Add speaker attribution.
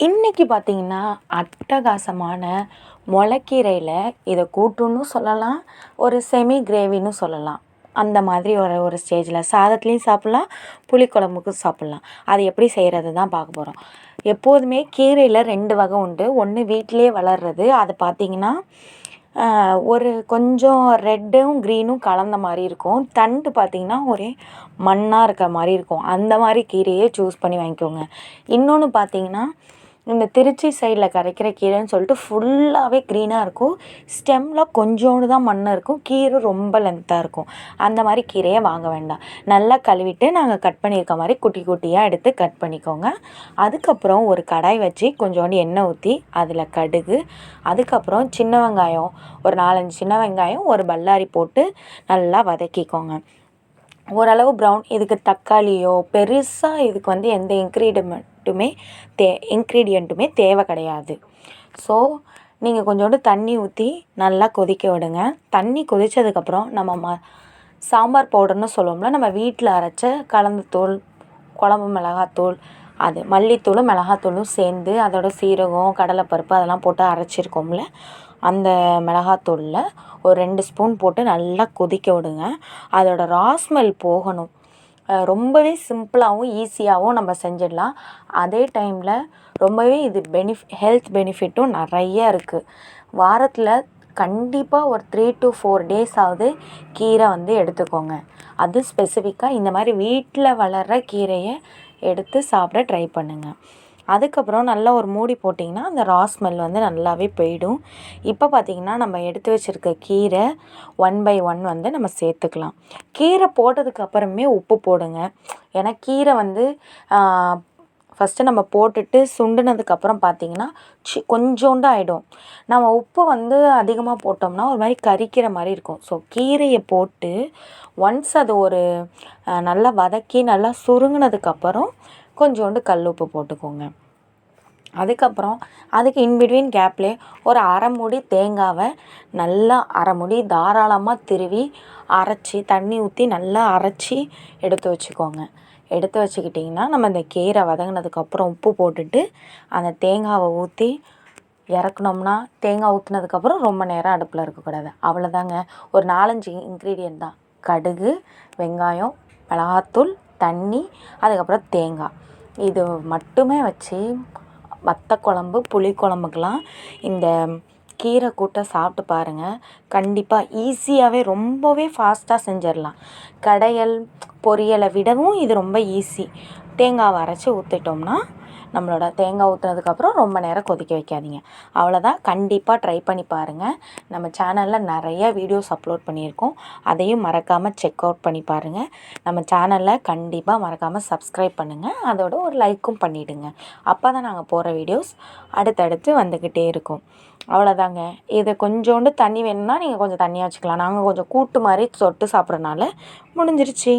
Speaker 1: இன்றைக்கி பார்த்திங்கன்னா அட்டகாசமான முளைக்கீரையில் இதை கூட்டுன்னு சொல்லலாம், ஒரு செமி கிரேவின்னு சொல்லலாம். அந்த மாதிரி ஒரு ஸ்டேஜில் சாதத்துலேயும் சாப்பிட்லாம், புளிக்குழம்புக்கும் சாப்பிட்லாம். அது எப்படி செய்கிறது தான் பார்க்க போகிறோம். எப்போதுமே கீரையில் 2 வகை உண்டு. ஒன்று வீட்டிலே வளர்கிறது, அது பார்த்திங்கன்னா ஒரு கொஞ்சம் ரெட்டும் க்ரீனும் கலந்த மாதிரி இருக்கும். தண்டு பார்த்திங்கன்னா ஒரே மண்ணாக இருக்க மாதிரி இருக்கும். அந்த மாதிரி கீரையே சூஸ் பண்ணி வாங்கிக்கோங்க. இன்னொன்று பார்த்திங்கன்னா இந்த திருச்சி சைடில் கிடைக்கிற கீரைன்னு சொல்லிட்டு ஃபுல்லாகவே க்ரீனாக இருக்கும். ஸ்டெம்மில் கொஞ்சோண்டு தான் மண் இருக்கும், கீரை ரொம்ப லென்த்தாக இருக்கும். அந்த மாதிரி கீரையை வாங்க வேண்டாம். நல்லா கழுவிட்டு நாங்கள் கட் பண்ணியிருக்க மாதிரி குட்டி குட்டியாக எடுத்து கட் பண்ணிக்கோங்க. அதுக்கப்புறம் ஒரு கடாய் வச்சு கொஞ்சோண்டு எண்ணெய் ஊற்றி அதில் கடுகு, அதுக்கப்புறம் சின்ன வெங்காயம் ஒரு 4-5 சின்ன வெங்காயம், ஒரு பல்லாரி போட்டு நல்லா வதக்கிக்கோங்க. ஓரளவு ப்ரௌன். இதுக்கு தக்காளியோ பெருசாக இதுக்கு எந்த இன்க்ரீடியண்ட்டுமே தேவை கிடையாது. ஸோ நீங்கள் கொஞ்சோண்டு தண்ணி ஊற்றி நல்லா கொதிக்க விடுங்க. தண்ணி கொதித்ததுக்கப்புறம் நம்ம சாம்பார் பவுடர்னு சொல்லுவோம்ல, நம்ம வீட்டில் அரைச்ச கலந்தத்தூள், குழம்பு மிளகாத்தூள், அது மல்லித்தூளும் மிளகாத்தூளும் சேர்ந்து அதோட சீரகம், கடலைப்பருப்பு அதெல்லாம் போட்டு அரைச்சிருக்கோம்ல, அந்த மிளகாத்தூளில் ஒரு 2 ஸ்பூன் போட்டு நல்லா கொதிக்க விடுங்க. அதோட ஸ்மெல் போகணும். ரொம்பவே சிம்பிளாகவும் ஈஸியாகவும் நம்ம செஞ்சிடலாம். அதே டைமில் ரொம்பவே இது ஹெல்த் பெனிஃபிட்டும் நிறைய இருக்குது. வாரத்தில் கண்டிப்பாக ஒரு 3 to 4 days ஆகுது கீரை எடுத்துக்கோங்க. அது ஸ்பெசிஃபிக்காக இந்த மாதிரி வீட்டில் வளர்கிற கீரையை எடுத்து சாப்பிட ட்ரை பண்ணுங்கள். அதுக்கப்புறம் நல்லா ஒரு மூடி போட்டிங்கன்னா அந்த ஸ்மெல் நல்லாவே போயிடும். இப்போ பார்த்திங்கன்னா நம்ம எடுத்து வச்சுருக்க கீரை 1 by 1 நம்ம சேர்த்துக்கலாம். கீரை போட்டதுக்கு அப்புறமே உப்பு போடுங்க. ஏன்னா கீரை ஃபஸ்ட்டு நம்ம போட்டுட்டு சுண்டுனதுக்கப்புறம் பார்த்திங்கன்னா கொஞ்சோண்டு ஆகிடும். நம்ம உப்பு அதிகமாக போட்டோம்னா ஒரு மாதிரி கரிக்கிற மாதிரி இருக்கும். ஸோ கீரையை போட்டு ஒன்ஸ் அது ஒரு நல்லா வதக்கி நல்லா சுருங்கினதுக்கப்புறம் கொஞ்சோண்டு கல் உப்பு போட்டுக்கோங்க. அதுக்கப்புறம் அதுக்கு இன்பிட்வீன் கேப்லேயே ஒரு அரை மூடி தேங்காவை நல்லா அரை மூடி தாராளமாக திருவி அரைச்சி தண்ணி ஊற்றி நல்லா அரைச்சி எடுத்து வச்சுக்கோங்க. எடுத்து வச்சுக்கிட்டிங்கன்னா நம்ம இந்த கீரை வதங்கினதுக்கப்புறம் உப்பு போட்டுட்டு அந்த தேங்காவை ஊற்றி இறக்குனோம்னா, தேங்காய் ஊற்றுனதுக்கப்புறம் ரொம்ப நேரம் அடுப்பில் இருக்கக்கூடாது. அவ்வளோதாங்க. ஒரு 4-5 இன்க்ரீடியன்ட் தான். கடுகு, வெங்காயம், மிளகாத்தூள், தண்ணி, அதுக்கப்புறம் தேங்காய். இது மட்டுமே வச்சு வத்த குழம்பு, புளிக்குழம்புக்கெலாம் இந்த கீரை கூட்டை சாப்பிட்டு பாருங்கள். கண்டிப்பாக ஈஸியாகவே ரொம்பவே ஃபாஸ்ட்டாக செஞ்சிடலாம். கடையல் பொரியலை விடவும் இது ரொம்ப ஈஸி. தேங்காவை அரைச்சி ஊற்றிட்டோம்னா நம்மளோட தேங்காய் ஊற்றுனதுக்கப்புறம் ரொம்ப நேரம் கொதிக்க வைக்காதீங்க. அவ்வளோதான். கண்டிப்பாக ட்ரை பண்ணி பாருங்கள். நம்ம சேனலில் நிறைய வீடியோஸ் அப்லோட் பண்ணியிருக்கோம். அதையும் மறக்காமல் செக் அவுட் பண்ணி பாருங்கள். நம்ம சேனலில் கண்டிப்பாக மறக்காமல் சப்ஸ்கிரைப் பண்ணுங்கள். அதோட ஒரு லைக்கும் பண்ணிவிடுங்க. அப்போ தான் நாங்கள் போகிற வீடியோஸ் அடுத்தடுத்து வந்துக்கிட்டே இருக்கும். அவ்வளோதாங்க. இது கொஞ்சோண்டு தண்ணி வேணும்னா நீங்கள் கொஞ்சம் தண்ணியாக வச்சுக்கலாம். நாங்கள் கொஞ்சம் கூட்டு மாதிரி தொட்டு சாப்பிட்றனால முடிஞ்சிருச்சு.